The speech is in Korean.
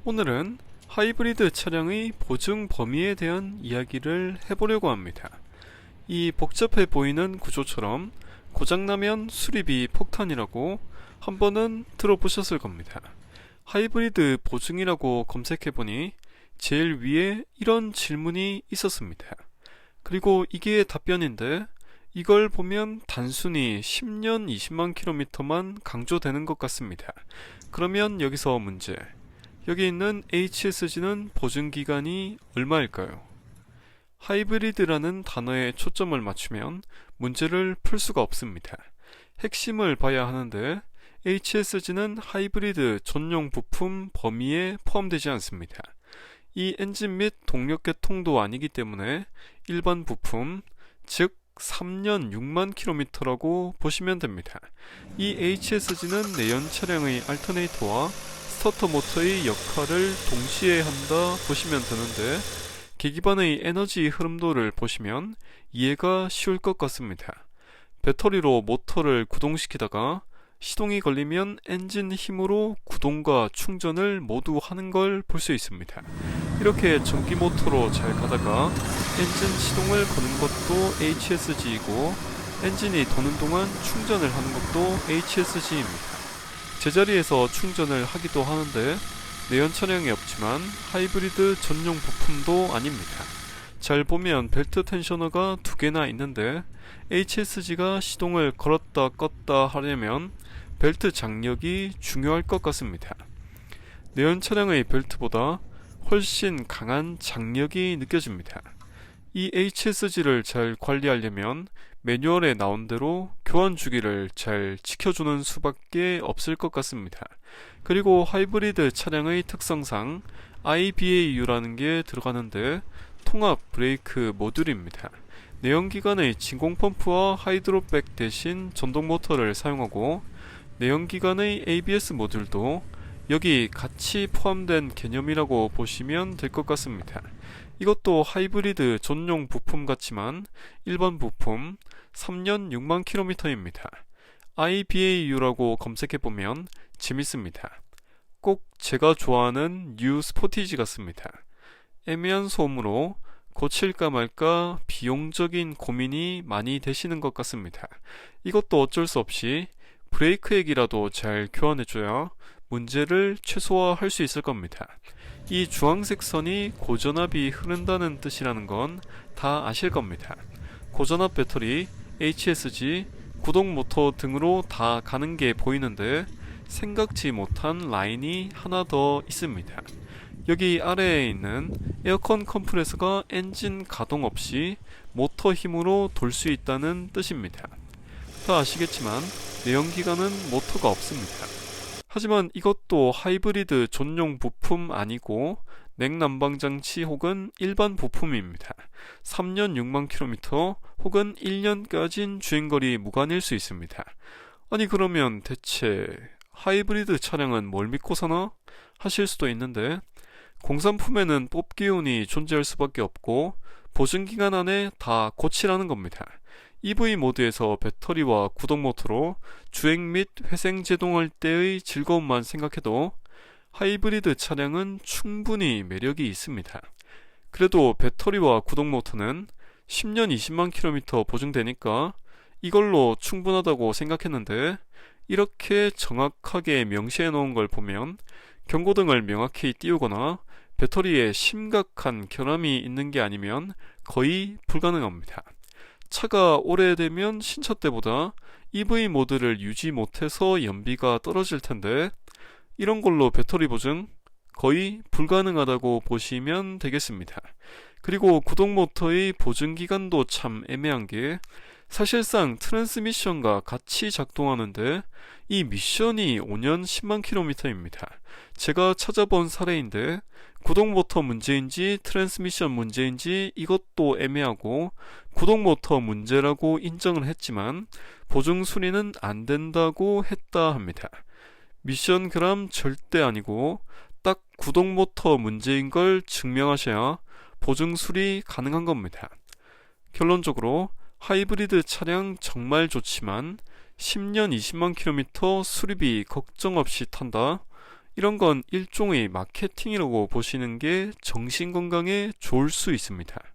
오늘은 하이브리드 차량의 보증 범위에 대한 이야기를 해보려고 합니다. 이 복잡해 보이는 구조처럼 고장나면 수리비 폭탄이라고 한 번은 들어보셨을 겁니다. 하이브리드 보증이라고 검색해보니 제일 위에 이런 질문이 있었습니다. 그리고 이게 답변인데 이걸 보면 단순히 10년 20만 킬로미터만 강조되는 것 같습니다. 그러면 여기서 문제. 여기 있는 HSG는 보증기간이 얼마일까요? 하이브리드라는 단어에 초점을 맞추면 문제를 풀 수가 없습니다. 핵심을 봐야 하는데 HSG는 하이브리드 전용 부품 범위에 포함되지 않습니다. 이 엔진 및 동력계통도 아니기 때문에 일반 부품, 즉 3년 6만 킬로미터라고 보시면 됩니다. 이 HSG는 내연 차량의 알터네이터와 스타터 모터의 역할을 동시에 한다 보시면 되는데 계기반의 에너지 흐름도를 보시면 이해가 쉬울 것 같습니다. 배터리로 모터를 구동시키다가 시동이 걸리면 엔진 힘으로 구동과 충전을 모두 하는 걸 볼 수 있습니다. 이렇게 전기 모터로 잘 가다가 엔진 시동을 거는 것도 HSG이고 엔진이 도는 동안 충전을 하는 것도 HSG입니다. 제자리에서 충전을 하기도 하는데 내연 차량이 없지만 하이브리드 전용 부품도 아닙니다. 잘 보면 벨트 텐셔너가 두 개나 있는데 HSG가 시동을 걸었다 껐다 하려면 벨트 장력이 중요할 것 같습니다. 내연 차량의 벨트보다 훨씬 강한 장력이 느껴집니다. 이 HSG를 잘 관리하려면 매뉴얼에 나온 대로 교환 주기를 잘 지켜주는 수밖에 없을 것 같습니다. 그리고 하이브리드 차량의 특성상 IBAU라는 게 들어가는데 통합 브레이크 모듈입니다. 내연기관의 진공펌프와 하이드로백 대신 전동 모터를 사용하고 내연기관의 ABS 모듈도 여기 같이 포함된 개념이라고 보시면 될 것 같습니다. 이것도 하이브리드 전용 부품 같지만 일반 부품 3년 6만 킬로미터입니다. IBAU라고 검색해보면 재밌습니다. 꼭 제가 좋아하는 뉴 스포티지 같습니다. 애매한 소음으로 고칠까 말까 비용적인 고민이 많이 되시는 것 같습니다. 이것도 어쩔 수 없이 브레이크 액이라도 잘 교환해줘야 문제를 최소화할 수 있을 겁니다. 이 주황색 선이 고전압이 흐른다는 뜻이라는 건 다 아실 겁니다. 고전압 배터리, HSG, 구동 모터 등으로 다 가는 게 보이는데 생각지 못한 라인이 하나 더 있습니다. 여기 아래에 있는 에어컨 컴프레서가 엔진 가동 없이 모터 힘으로 돌 수 있다는 뜻입니다. 다 아시겠지만 내연기관은 모터가 없습니다. 하지만 이것도 하이브리드 전용 부품 아니고 냉난방장치 혹은 일반 부품입니다. 3년 6만 킬로미터 혹은 1년까진 주행거리 무관일 수 있습니다. 아니 그러면 대체 하이브리드 차량은 뭘 믿고 사나? 하실 수도 있는데 공산품에는 뽑기운이 존재할 수밖에 없고 보증기간 안에 다 고치라는 겁니다. EV 모드에서 배터리와 구동모터로 주행 및 회생 제동할 때의 즐거움만 생각해도 하이브리드 차량은 충분히 매력이 있습니다. 그래도 배터리와 구동모터는 10년 20만 킬로미터 보증되니까 이걸로 충분하다고 생각했는데 이렇게 정확하게 명시해 놓은 걸 보면 경고등을 명확히 띄우거나 배터리에 심각한 결함이 있는 게 아니면 거의 불가능합니다. 차가 오래되면 신차 때보다 EV 모드를 유지 못해서 연비가 떨어질 텐데 이런 걸로 배터리 보증 거의 불가능하다고 보시면 되겠습니다. 그리고 구동모터의 보증기간도 참 애매한 게 사실상 트랜스미션과 같이 작동하는데 이 미션이 5년 10만 킬로미터입니다. 제가 찾아본 사례인데 구동모터 문제인지 트랜스미션 문제인지 이것도 애매하고 구동모터 문제라고 인정을 했지만 보증 수리는 안 된다고 했다 합니다. 미션 그람 절대 아니고 딱 구동모터 문제인 걸 증명하셔야 보증 수리 가능한 겁니다. 결론적으로 하이브리드 차량 정말 좋지만 10년 20만 킬로미터 수리비 걱정 없이 탄다? 이런 건 일종의 마케팅이라고 보시는 게 정신건강에 좋을 수 있습니다.